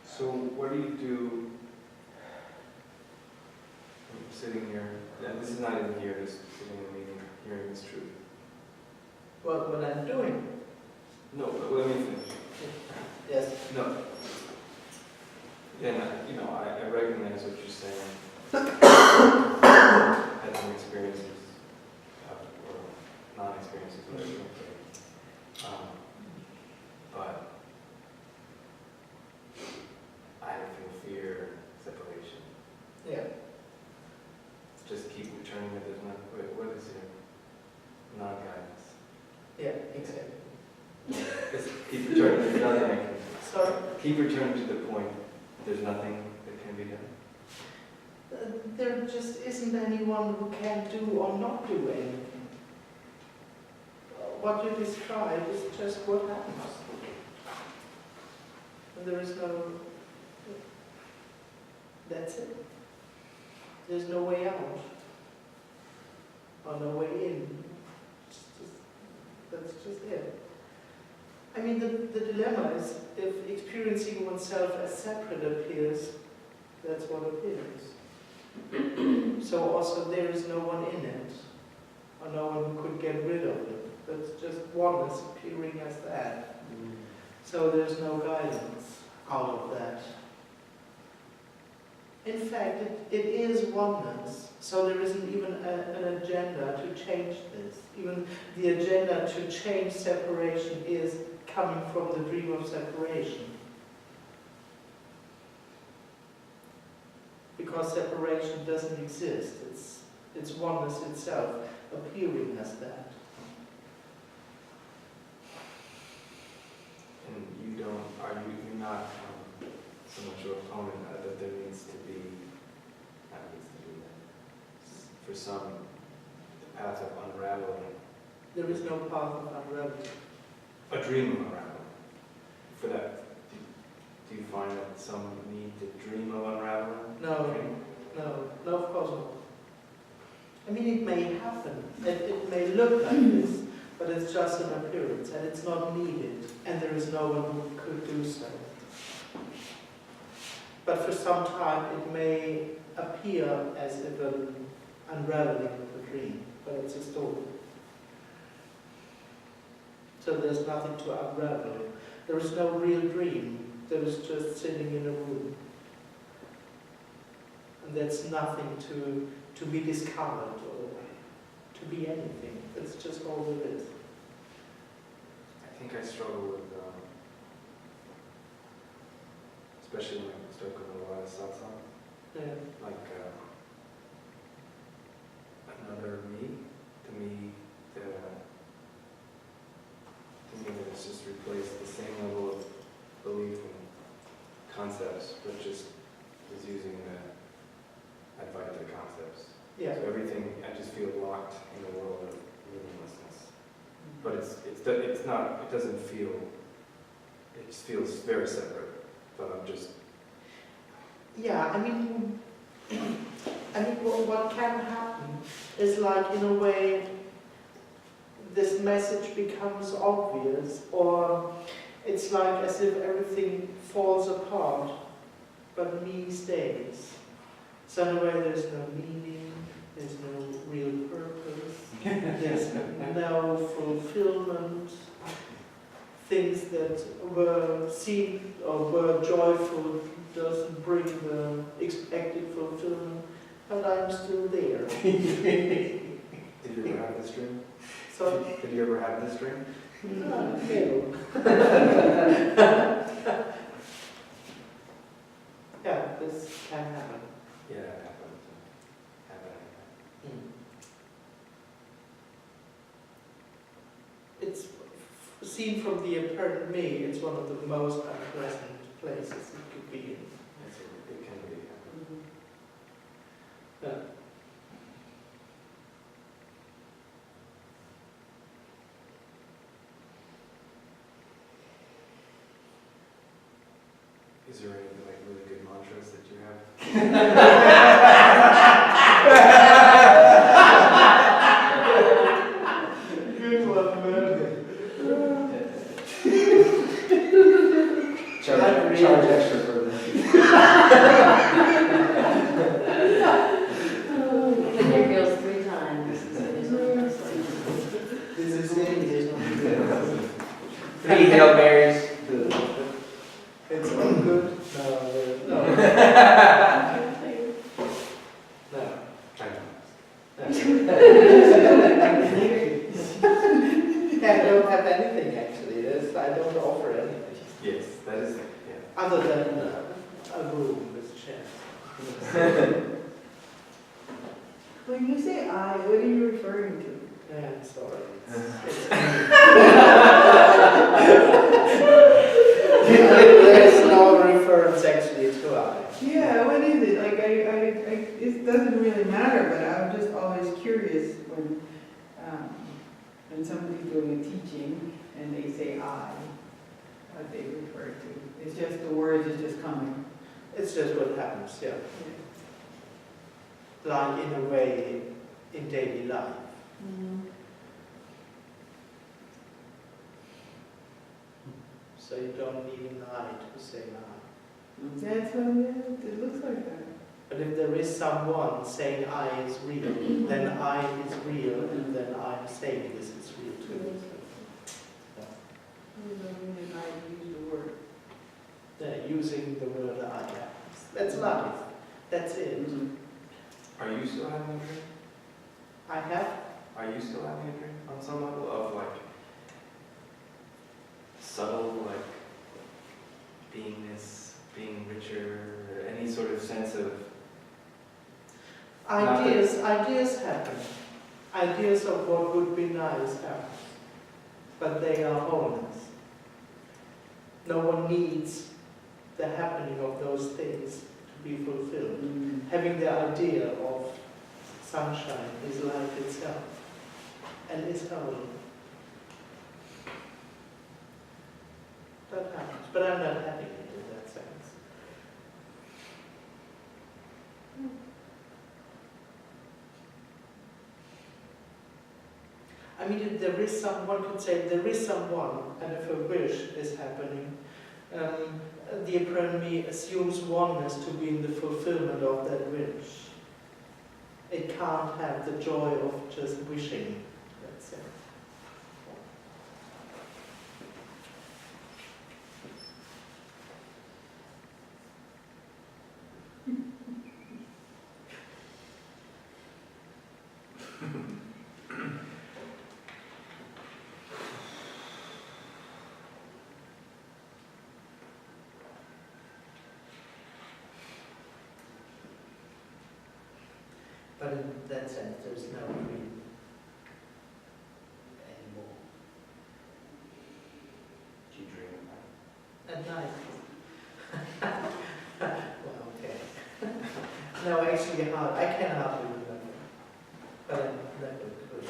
So what do you do when you're sitting here, and this is not even here, just sitting in a meeting, hearing this truth? Well, what I'm doing. No, but let me finish. Yes. No. And, I recognize what you're saying. Had some experiences, or non-experiences, whatever you want to say. But I feel fear, separation. Yeah. Just keep returning to this. What is it? Non-guidance. Yeah, exactly. Just keep returning. There's nothing I can do. Sorry? Keep returning to the point. There's nothing that can be done. There just isn't anyone who can do or not do anything. What you describe is just what happens. And there is no... That's it. There's no way out. Or no way in. That's just it. I mean, the dilemma is if experiencing oneself as separate appears, that's what appears. So also there is no one in it, or no one who could get rid of it. That's just oneness appearing as that. So there's no guidance out of that. In fact, it is oneness, so there isn't even an agenda to change this. Even the agenda to change separation is coming from the dream of separation. Because separation doesn't exist, it's oneness itself appearing as that. And you're not so much an opponent that there needs to be, for some, the path of unraveling. There is no path of unraveling. A dream of unraveling. For that, do you find that some need to dream of unraveling? No, of course not. I mean, it may happen, it may look like this, but it's just an appearance, and it's not needed, and there is no one who could do so. But for some time, it may appear as if an unraveling of a dream, but it's a story. So there's nothing to unravel. There is no real dream. There is just sitting in a room. And that's nothing to be discovered or to be anything. It's just all there is. I think I struggle with, especially when I start going to a lot of satsang, Yeah. like another me, to me that it's just replaced the same level of belief and concepts, but just is using the Advaita concepts. Yeah. So everything, I just feel locked in the world of meaninglessness. But it's not, it doesn't feel, it just feels very separate. But I'm just... Yeah, I mean, I mean, what can happen is like, in a way, this message becomes obvious, or it's like as if everything falls apart, but me stays. So in a way there's no meaning, there's no real purpose, there's no fulfillment. Things that were seen or were joyful doesn't bring the expected fulfillment, but I'm still there. Did you ever have this dream? So, Did you ever have this dream? no. Yeah, this can happen. Yeah, it happened. It's seen from the apparent me, it's one of the most unpleasant places it could be in. It can be. Yeah. Is there any like really good mantras that you have? Good one, man. Charge extra for this. Been your girls 3 times. This is it. 3 Hail Marys. It's all good. No. I I don't have anything actually. I don't offer anything. Yes, that is, yeah. Other than a room with chairs. When you say I, what are you referring to? Yeah, I'm sorry. There's no reference actually to I. Yeah, what is it? Like, it doesn't really matter, but I'm just always curious when somebody's doing a teaching and they say I, what they refer to. It's just the words is just coming. It's just what happens, yeah. Like in a way in daily life. So you don't need an I to say I. That's what it looks like that. But if there is someone saying I is real, then I is real, and then I'm saying this is real too. I don't mean I use the word. Yeah, using the word I. That's life. That's it. Are you still having a dream? I have. Are you still having a dream on some level of like subtle like beingness, being richer, or any sort of sense of Ideas happen. Ideas of what would be nice happen. But they are wholeness. No one needs the happening of those things to be fulfilled. Having the idea of sunshine is life itself. And it's whole. That happens. But I'm not having it in that sense. I mean, if there is one could say there is someone, and if a wish is happening, the apparent me assumes oneness to be in the fulfillment of that wish. It can't have the joy of just wishing, let's say. But in that sense, there's no dream anymore. do you dream about? At night. Well, okay. No, actually, I can hardly remember. But I'm never good.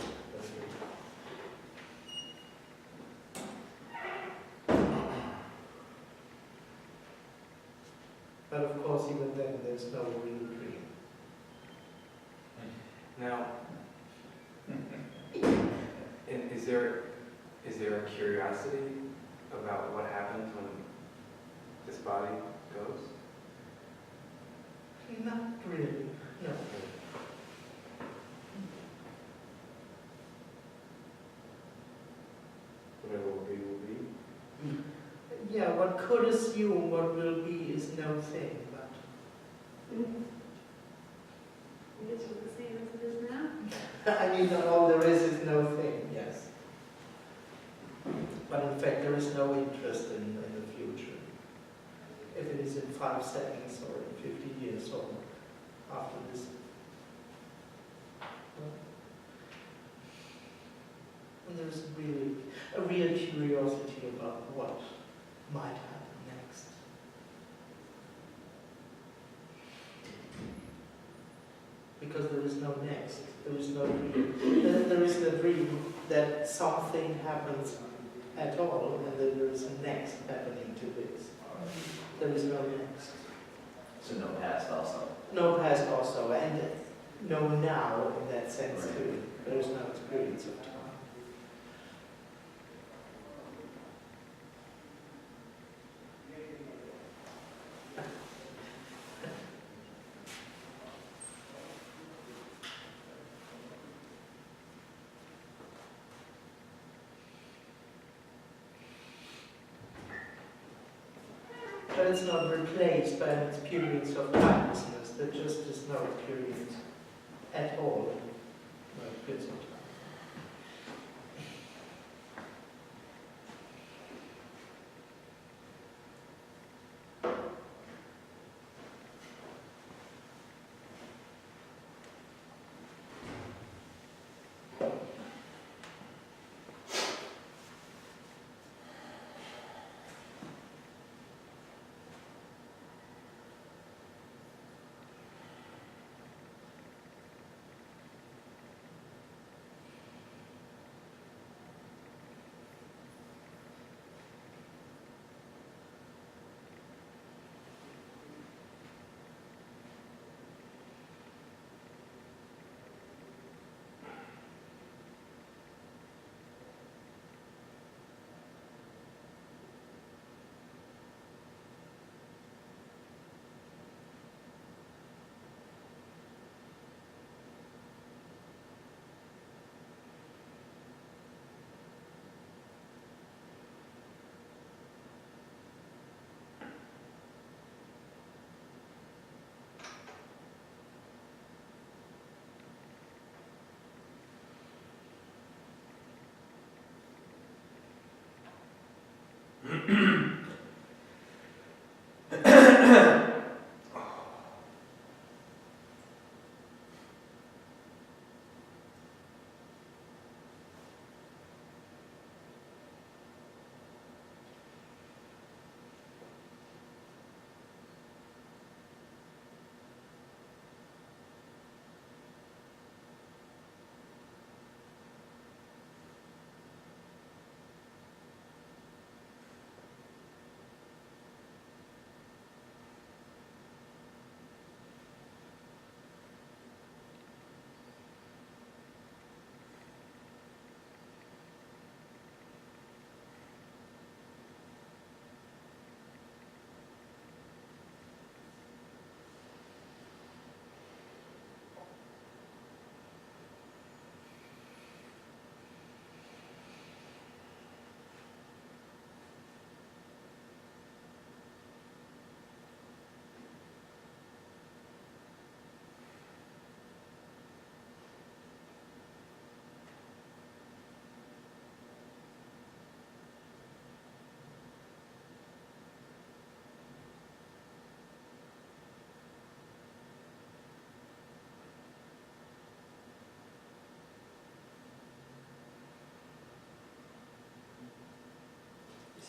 But of course, even then, there's no real dream. Now, and is there a curiosity about what happens when this body goes? Not really, no. Whatever will be, will be. Yeah, one could assume what will be is no thing, but It's the same as it is now. I mean, all there is no thing, yes. But in fact, there is no interest in the future. If it is in 5 seconds or in 50 years or after this. And there's really a real curiosity about what might happen next. Because there is no next, there is no dream. There is the dream that something happens at all, and then there is a next happening to this. There is no next. So no past also. No past also, and no now in that sense Right. too. There is no experience of time. But it's not replaced by an experience of timelessness. There just is no experience at all. No experience of time.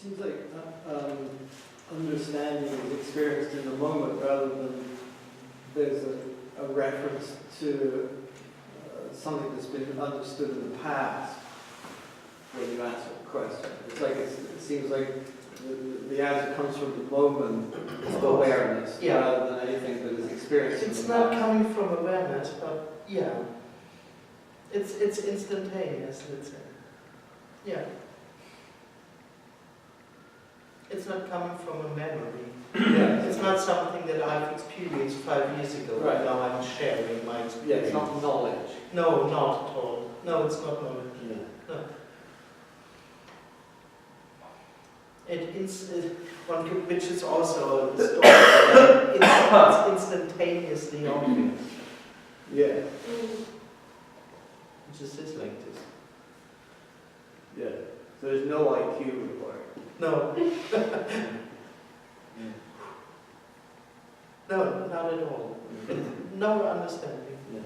Seems like understanding is experienced in the moment rather than there's a reference to something that's been understood in the past when you answer a question. It's like it seems like the answer comes from the moment of awareness Yeah. rather than anything that is experienced in It's the not past. coming from awareness, but yeah. It's instantaneous, let's say. Yeah. It's not coming from a memory. Yeah. It's not something that I've experienced 5 years ago, Right. and now I'm sharing my Yeah, experience. it's not knowledge. No, not at all. No, it's not knowledge. Yeah. No. Which is also a story. It's instantaneously obvious. Yeah. It just is like this. Yeah. So there's no IQ required. No. No, not at all. No understanding. Yeah.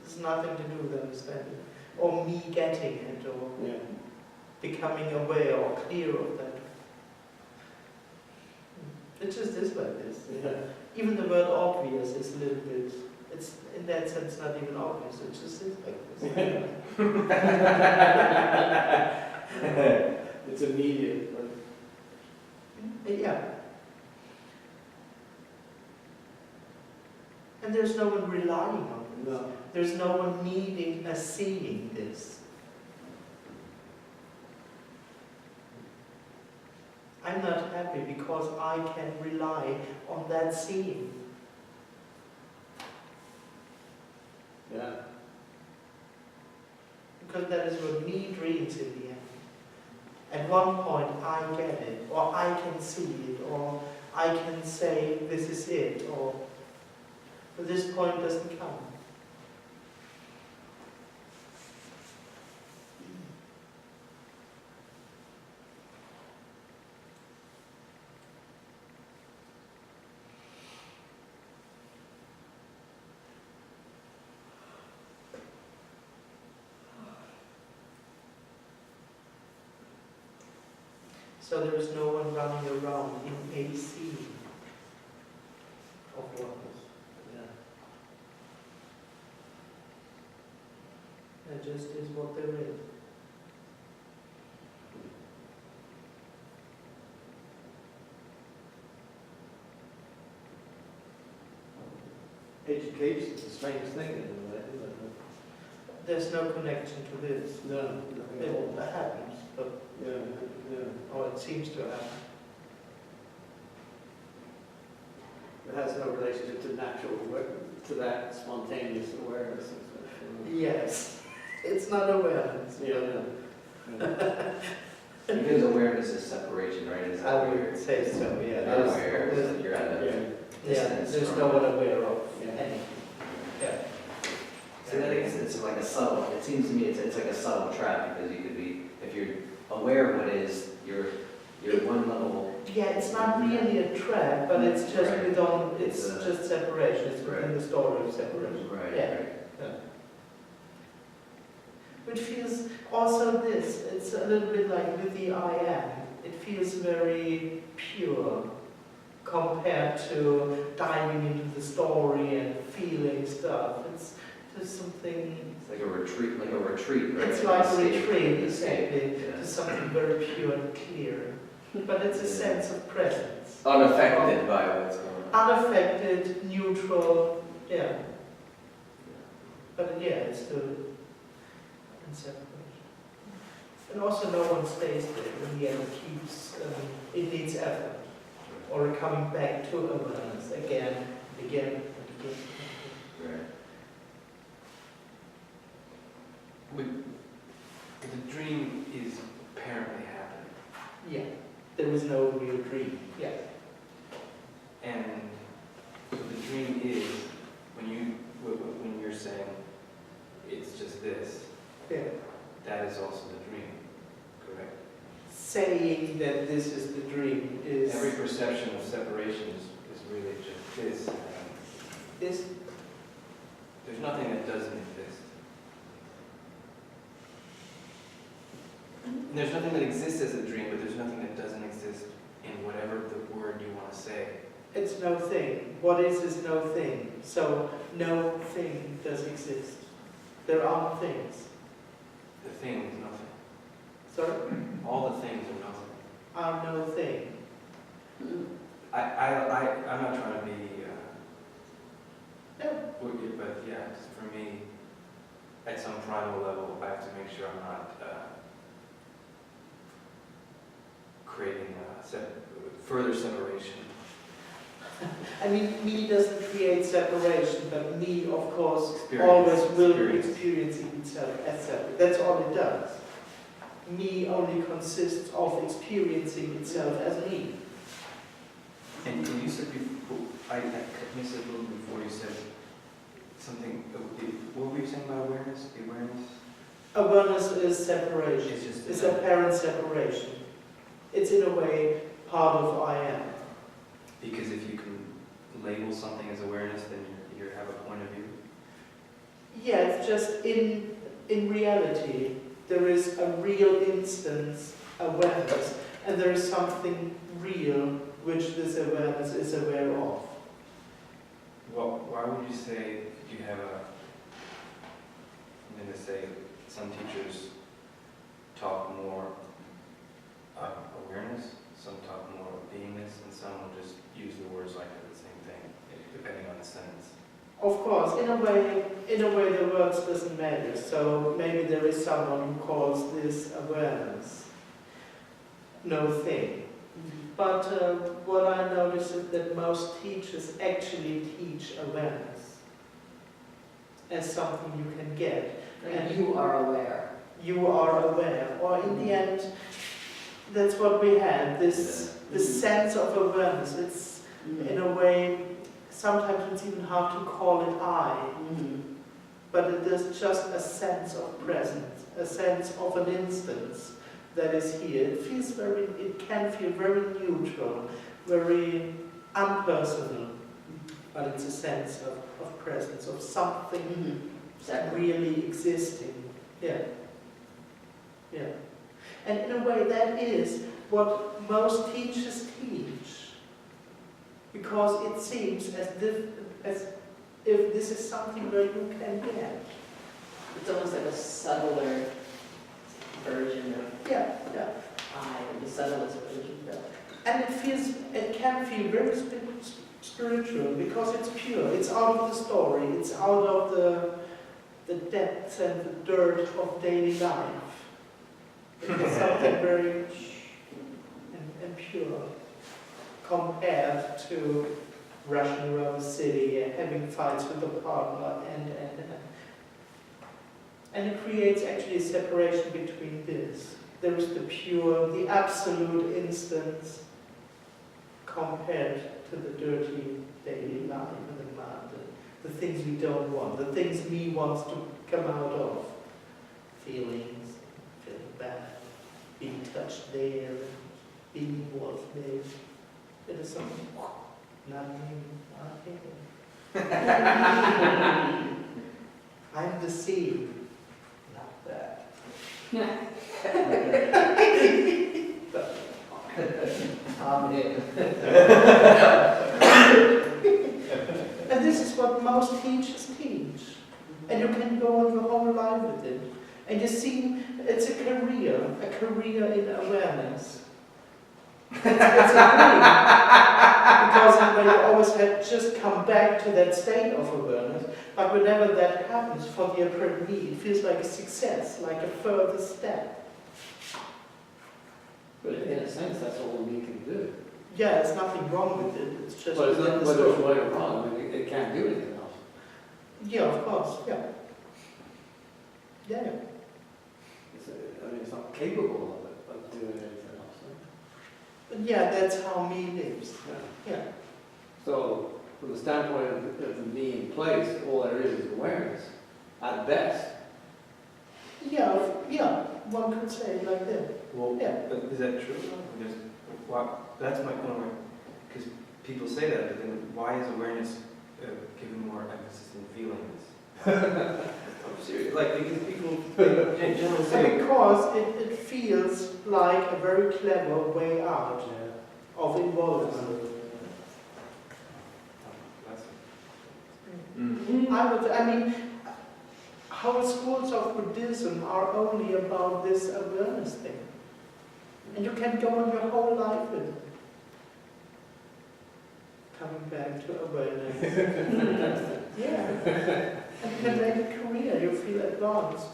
It's nothing to do with understanding. Or me getting it, or Yeah. becoming aware or clear of that. It just is like this. Yeah. Even the word obvious is a little bit, it's in that sense not even obvious, it just is like this. It's immediate. Yeah. And there's no one relying on this. No. There's no one needing a seeing this. I'm not happy because I can rely on that seeing. Yeah. Because that is what me dreams in the end. At one point I get it, or I can see it, or I can say this is it, but this point doesn't come. So there is no one running around in a sea of oneness. Yeah. That just is what there is. Education is a strange thing in a way, isn't it? There's no connection to this. No, nothing at all. It happens, but Yeah, yeah. or it seems to happen. It has no relationship to natural, to that spontaneous awareness and stuff. Yes, it's not awareness. Yeah, yeah. Because awareness is separation, right? Is that I what you're would say so. Yeah. not aware? So you're at a Yeah, distance there's from no it. one aware of Yeah. anything. Yeah. So that it's like a subtle, it seems to me it's like a subtle trap, because you could be, if you're aware of what is, you're one level. Yeah, it's not really a trap, but it's just Right. it's It's a- just separation. It's within Right. the story of separation. Right, Yeah. right. Which feels also this, it's a little bit like with the I am. It feels very pure compared to diving into the story and feeling stuff. It's just something, It's like a retreat, right? it's like a Escape, retreat, escape, exactly, yeah. to something very pure and clear. But it's a sense of presence. Unaffected by what's going on. Unaffected, neutral, yeah. But yeah, it's still in separation. And also no one stays there. In the end, it keeps, it needs effort. Or coming back to awareness again, again, and again. Right. The dream is apparently happening, Yeah, there was no real dream. Yeah. and so the dream is when you're saying it's just this. Yeah. That is also the dream, correct? Saying that this is the dream is Every perception of separation is really just this. this. There's nothing that doesn't exist. And there's nothing that exists as a dream, but there's nothing that doesn't exist in whatever the word you want to say. It's no thing. What is no thing. So no thing does exist. There are things. The thing is nothing. Sorry? All the things are nothing. Are no thing. I'm not trying to be, No. but yeah, just for me, at some primal level, I have to make sure I'm not creating further separation. I mean, me doesn't create separation, but me, of course, Experience, always will be experience. experiencing itself as separate. That's all it does. Me only consists of experiencing itself as me. And you said before, I missed it a little before, you said something, what were you saying about awareness? The awareness? Awareness is separation. It's just It's apparent separation. It's in a way part of I am. Because if you can label something as awareness, then you have a point of view. Yeah, it's just in reality, there is a real instance awareness, and there is something real which this awareness is aware of. Well, why would you say you have I'm going to say some teachers talk more awareness, some talk more of beingness, and some will just use the words like they're the same thing, depending on the sentence. Of course, in a way the words doesn't matter. So maybe there is someone who calls this awareness no thing. But what I notice is that most teachers actually teach awareness as something you can get. And you are aware. You are aware, or in the end, that's what we have, this sense of awareness. It's, in a way, sometimes it's even hard to call it I, but it is just a sense of presence, a sense of an instance that is here. It can feel very neutral, very impersonal, but it's a sense of presence, of something really existing. Yeah. Yeah. And in a way, that is what most teachers teach, because it seems as if this is something where you can get. It's almost like a subtler version of Yeah, yeah. I, or the subtlest version of it. And it can feel very spiritual because it's pure. It's out of the story. It's out of the depths and the dirt of daily life. It's something very and pure compared to rushing around the city and having fights with the partner and it creates actually a separation between this. There is the pure, the absolute instance compared to the dirty daily life and the mud, the things we don't want, the things me wants to come out of. Feelings, feeling bad, being touched there, being involved there. It is something, nothing. I'm the sea, not that. And this is what most teachers teach. And you can go on your whole life with it. And you see, it's a career in awareness. It's a dream. Because in a way you always have just come back to that state of awareness. But whenever that happens for the apprentice, it feels like a success, like a further step. But in a sense, that's all we can do. Yeah, there's nothing wrong with it. It's just But it's within not the whether it's story. right or wrong, I mean, it can't do anything else. Yeah, of course, yeah. Yeah. I mean, it's not capable of doing anything else. But yeah, that's how me lives. Yeah. Yeah. So, from the standpoint of the me in place, all there is awareness, at best. Yeah, one could say it like that. Well, Yeah. but is that true? That's my point, because people say that, but then why is awareness given more emphasis than feelings? I'm serious, like, because people generally say... Because it feels like a very clever way out of involvement. I mean, whole schools of Buddhism are only about this awareness thing. And you can go on your whole life with it. Coming back to awareness. Yeah. And you can make a career, you feel advanced.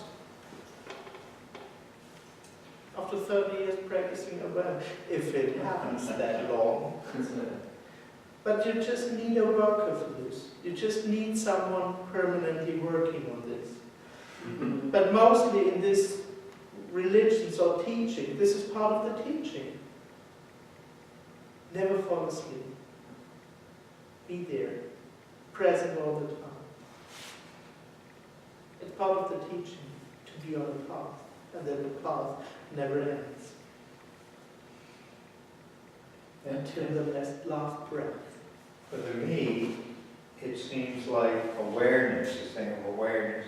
After 30 years practicing awareness, if it happens that long. But you just need a worker for this. You just need someone permanently working on this. But mostly in this religions or teaching, this is part of the teaching. Never fall asleep. Be there, present all the time. It's part of the teaching to be on a path, and that the path never ends until the last breath. But to me, it seems like awareness, this thing of awareness,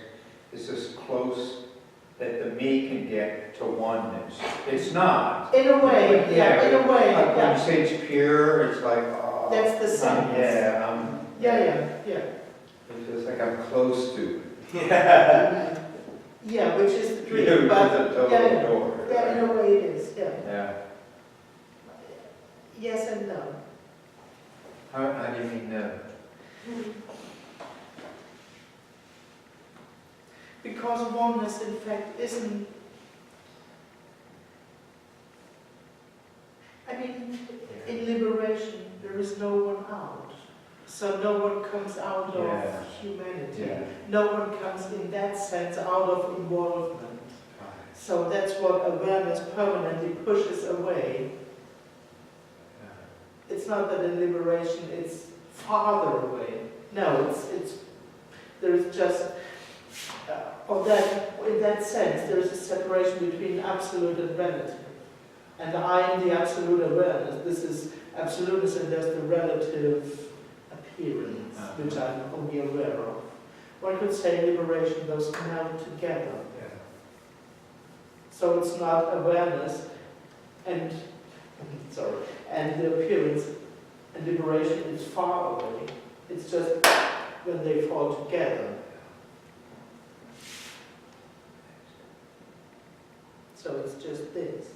is as close that the me can get to oneness. It's not. In a way, yeah, in a way, Like when you yeah. say it's pure, it's like, oh. That's the sense. Yeah, Yeah. it's just like I'm close to it. Yeah, which is the dream. It's But a total yeah, door. yeah, in a way it is, yeah. Yeah. Yes and no. How do you mean no? Because oneness, in fact, isn't. I mean, in liberation, there is no one out. So no one comes out of Yeah. humanity. Yeah. No one comes, in that sense, out of involvement. So that's what awareness permanently pushes away. It's not that in liberation it's farther away. No, it's there is just in that sense there is a separation between absolute and relative. And I am the absolute awareness. This is absoluteness, and there's the relative appearance, which I'm only aware of. One could say liberation, those come out together. So it's not awareness and and the appearance, and liberation is far away. It's just when they fall together. So it's just this,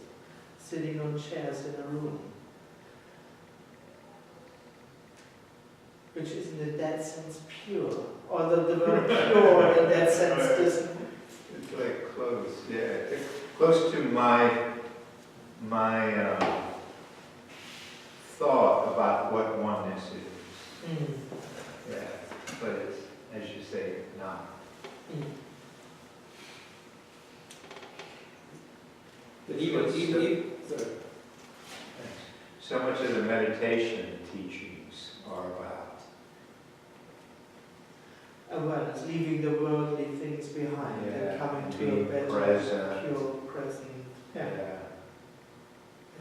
sitting on chairs in a room. Which isn't in that sense pure. Although the word pure in that sense doesn't. It's like close, yeah. It's close to my thought about what oneness is. Yeah, but it's, as you say, not. But even sorry. So much of the meditation teachings are about Awareness, leaving the worldly things behind and coming to a being better, present. pure present. Yeah.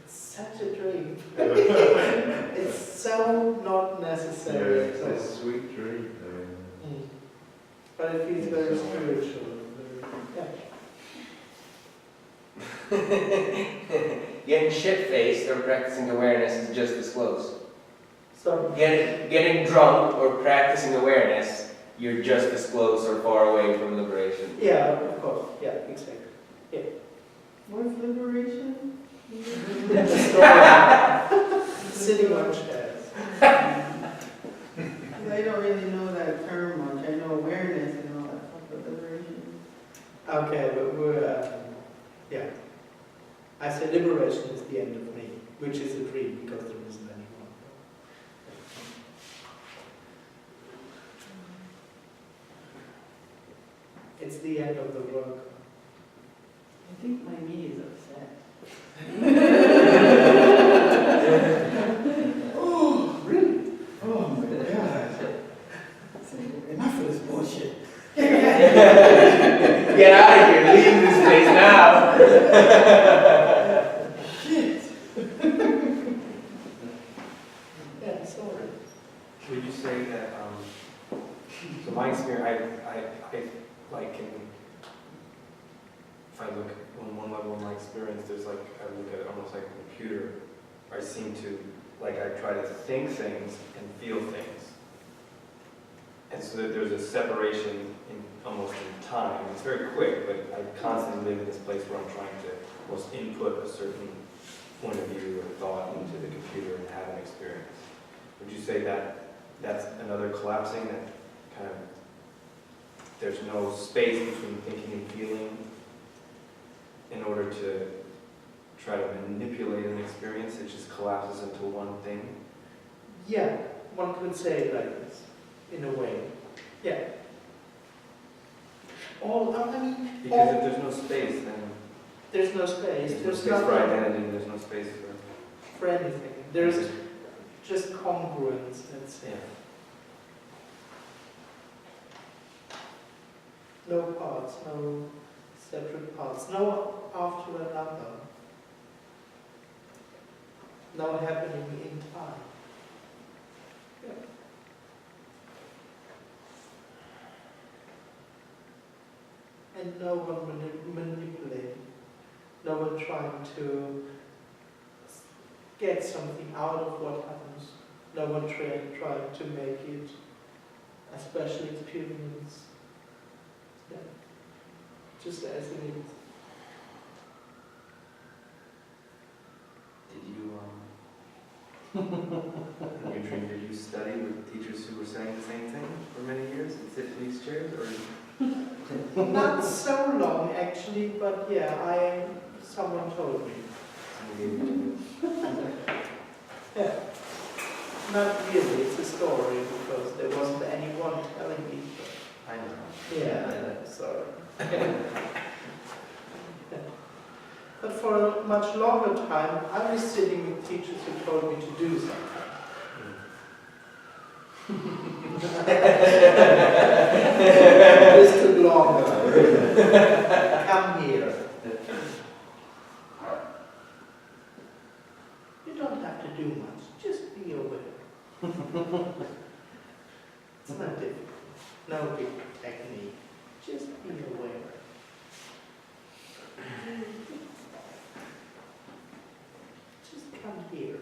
It's such a dream. It's so not necessary It's at a all. sweet dream. But it feels very spiritual. Getting shit-faced or practicing awareness is just as close. So, Getting drunk or practicing awareness, you're just as close or far away from liberation. yeah, of course. Yeah, exactly. What's liberation? Sitting on chairs. I don't really know that term much. I know awareness and all that stuff, but liberation. Okay, but we're, yeah. I say liberation is the end of me, which is a dream because there isn't anyone. It's the end of the work. I think my me is upset. Oh, really? Oh my God. Enough of this bullshit. Get out of here, leave this place now. Shit. Yeah, sorry. Would you say that, so my experience, I like can, if I look on one level of my experience, there's like, I look at it almost like a computer. I seem to, like I try to think things and feel things. And so that there's a separation in almost in time. It's very quick, but I constantly live in this place where I'm trying to almost input a certain point of view or thought into the computer and have an experience. Would you say that that's another collapsing that kind of there's no space between thinking and feeling in order to try to manipulate an experience. It just collapses into one thing. Yeah, one could say it like this, in a way. Yeah. I mean, Because if there's no space, then there's no space. there's no There's space for nothing identity, there's no space for anything. There's just congruence, let's say. yeah. No parts, no separate parts, no after another. No happening in time. Yeah. And no one manipulating, no one trying to get something out of what happens, no one trying to make it a special experience. Yeah. Just as it is. Did you, in your dream, did you study with teachers who were saying the same thing for many years and sit in these chairs, or? Not so long actually, but yeah, someone told me. Yeah. Not really, it's a story because there wasn't anyone telling me. I know. Yeah, I know, sorry. But for a much longer time, I was sitting with teachers who told me to do something. This took longer. Come here. You don't have to do much, just be aware. It's not difficult. No big technique. Just be aware. Just come here.